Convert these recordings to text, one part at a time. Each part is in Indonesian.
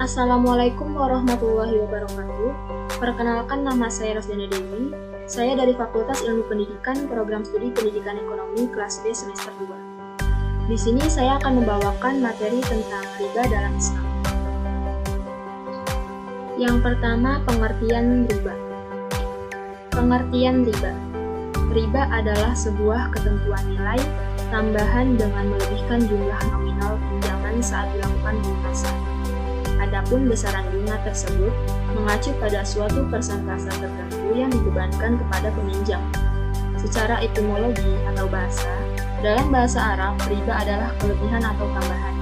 Assalamualaikum warahmatullahi wabarakatuh. Perkenalkan, nama saya Rosdana Dewi. Saya dari Fakultas Ilmu Pendidikan, Program Studi Pendidikan Ekonomi kelas B semester 2. Di sini saya akan membawakan materi tentang riba dalam Islam. Yang pertama, pengertian riba. Pengertian riba. Riba adalah sebuah ketentuan nilai tambahan dengan melebihkan jumlah nominal pinjaman saat dilakukan lunasan. Adapun besaran bunga tersebut mengacu pada suatu persentase tertentu yang dibebankan kepada peminjam. Secara etimologi atau bahasa, dalam bahasa Arab, riba adalah kelebihan atau tambahan.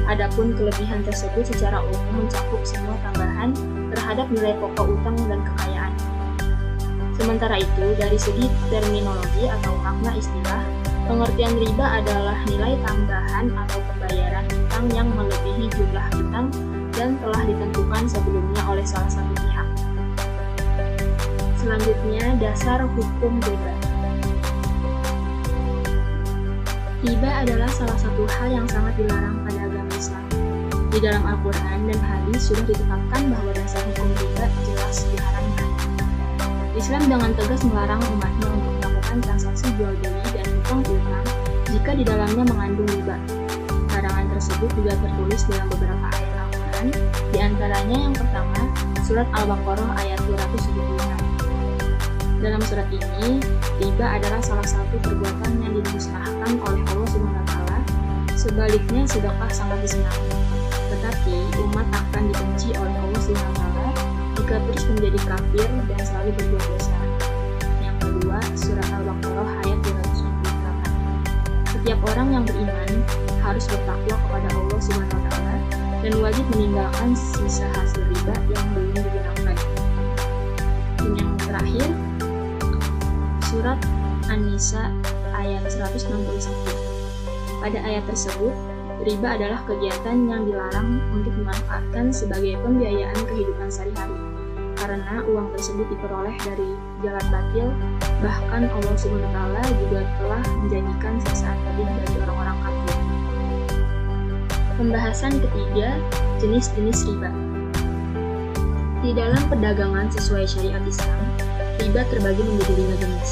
Adapun kelebihan tersebut secara umum mencakup semua tambahan terhadap nilai pokok utang dan kekayaan. Sementara itu, dari segi terminologi atau makna istilah, pengertian riba adalah nilai tambahan atau pembayaran utang yang melebihi jumlah utang dan telah ditentukan sebelumnya oleh salah satu pihak. Selanjutnya, dasar hukum riba. Riba adalah salah satu hal yang sangat dilarang pada agama Islam. Di dalam Al-Quran dan hadis sudah ditetapkan bahwa dasar hukum riba jelas diharamkan. Islam dengan tegas melarang umatnya untuk melakukan transaksi jual beli dan utang piutang jika di dalamnya mengandung riba. Larangan tersebut juga tertulis dalam beberapa ayat Al-Quran, di antaranya yang pertama, surat Al-Baqarah ayat 276. Dalam surat ini, riba adalah salah satu perbuatan yang dimusnahkan oleh Allah SWT. Sebaliknya, sedekah sangat disenangi. Tetapi, umat akan dibenci oleh Allah SWT jika terus menjadi kafir dan selalu berbuat dosa. Yang kedua, surat Al-Baqarah ayat 298. Setiap orang yang beriman harus bertakwa kepada Allah SWT dan wajib meninggalkan sisa hasil riba yang belum digunakan. Dan yang terakhir, surat An-Nisa ayat 161. Pada ayat tersebut, riba adalah kegiatan yang dilarang untuk dimanfaatkan sebagai pembiayaan kehidupan sehari-hari, karena uang tersebut diperoleh dari jalan batil. Bahkan Allah SWT juga telah menjanjikan siksaan pedih bagi orang-orang kafir. Pembahasan ketiga, jenis-jenis riba. Di dalam perdagangan sesuai syariat Islam, riba terbagi menjadi 5 jenis.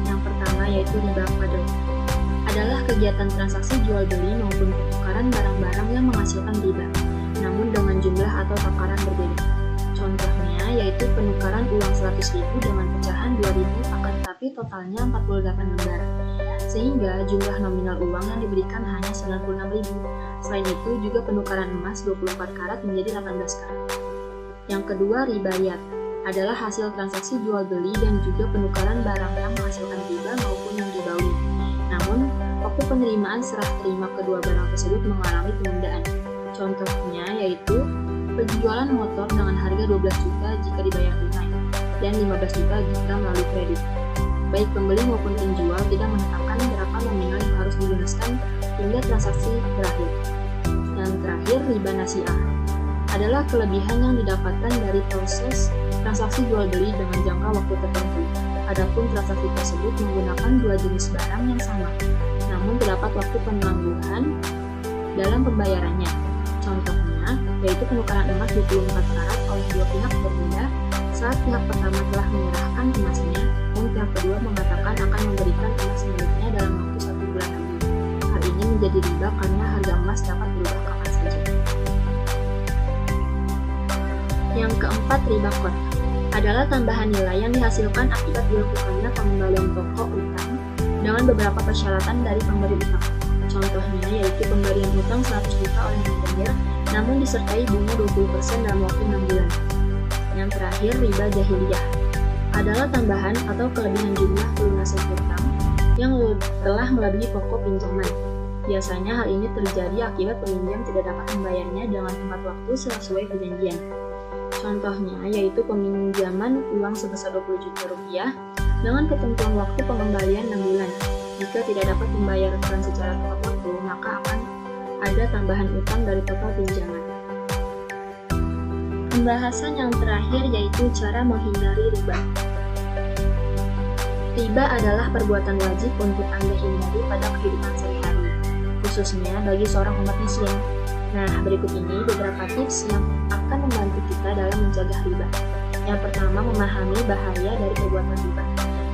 Yang pertama yaitu riba fadl. Adalah kegiatan transaksi jual beli maupun pertukaran barang-barang yang menghasilkan riba, namun dengan jumlah atau takaran berbeda. Contohnya yaitu penukaran uang 100.000 dengan pecahan 2.000 akan tetapi totalnya 48 lembar, sehingga jumlah nominal uang yang diberikan hanya 96.000. Selain itu juga penukaran emas 24 karat menjadi 18 karat. Yang kedua, ribayat adalah hasil transaksi jual beli dan juga penukaran barang yang menghasilkan riba maupun yang ribawi. Namun, waktu penerimaan serah terima kedua barang tersebut mengalami penundaan. Contohnya yaitu penjualan motor dengan harga 12 juta jika dibayar tunai dan 15 juta jika melalui kredit. Baik pembeli maupun penjual tidak menetapkan berapa nominal yang harus dilunaskan hingga transaksi berakhir. Yang terakhir, riba nasi'ah adalah kelebihan yang didapatkan dari proses transaksi jual beli dengan jangka waktu tertentu. Adapun transaksi tersebut menggunakan dua jenis barang yang sama, namun terdapat waktu penangguhan dalam pembayarannya. Contohnya, yaitu penukaran emas 24 karat oleh dua pihak berbeda saat pihak pertama telah menyerahkan emasnya dan pihak kedua mengatakan akan memberikan emas miliknya dalam waktu 1 bulan lagi. Hal ini menjadi riba karena harga emas dapat berubah kapan saja. Yang keempat, riba qard adalah tambahan nilai yang dihasilkan akibat dilakukannya pengembalian pokok utang dengan beberapa persyaratan dari pemberi utang. Contohnya yaitu pemberian utang 100 juta oleh manajer, namun disertai bunga 20% dalam waktu 6 bulan. Yang terakhir, riba jahiliyah adalah tambahan atau kelebihan jumlah pelunasan utang yang telah melebihi pokok pinjaman. Biasanya hal ini terjadi akibat peminjam tidak dapat membayarnya dengan tepat waktu sesuai perjanjian. Contohnya yaitu peminjaman uang sebesar 20 juta rupiah dengan ketentuan waktu pengembalian 6 bulan. Jika tidak dapat membayarkan secara tepat waktu, maka akan ada tambahan utang dari total pinjaman. Pembahasan yang terakhir yaitu cara menghindari riba. Riba adalah perbuatan wajib untuk Anda hindari pada kehidupan sehari-hari, khususnya bagi seorang umat muslim. Nah, berikut ini beberapa tips yang akan membantu kita dalam mencegah riba. Yang pertama, memahami bahaya dari perbuatan riba.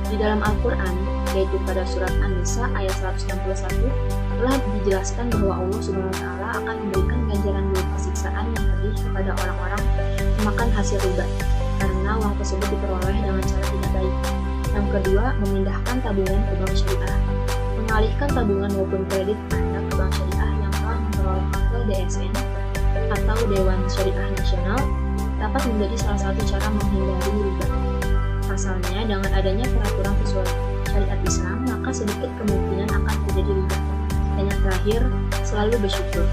Di dalam Al-Quran, yaitu pada surat An-Nisa ayat 161, telah dijelaskan bahwa Allah SWT akan memberikan ganjaran berupa siksaan yang pedih kepada orang-orang yang makan hasil riba, karena uang tersebut diperoleh dengan cara tidak baik. Yang kedua, memindahkan tabungan ke bank syariah. Mengalihkan tabungan maupun kredit Anda ke bank syariah yang telah memperoleh akte DSN atau Dewan Syariah Nasional dapat menjadi salah satu cara menghindari riba. Pasalnya, dengan adanya peraturan sesuai syariat Islam, maka sedikit kemungkinan akan terjadi riba. Dan yang terakhir, selalu bersyukur.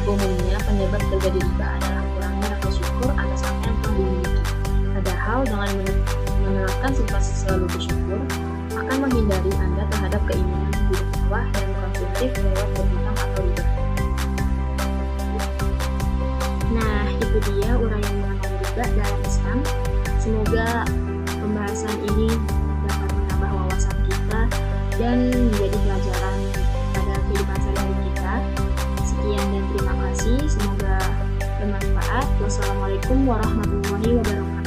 Umumnya, penyebab terjadi riba adalah kurangnya rasa syukur atas apa yang telah dimiliki. Padahal, dengan menerapkan sifat selalu bersyukur, akan menghindari Anda terhadap keinginan hidup mewah dan konsumtif lewat berhutang atau riba. Nah, itu dia uraian mengenai riba dalam Islam. Semoga pembahasan ini dapat menambah wawasan kita dan menjadi pelajaran pada kehidupan sehari-hari kita. Sekian dan terima kasih. Semoga bermanfaat. Wassalamualaikum warahmatullahi wabarakatuh.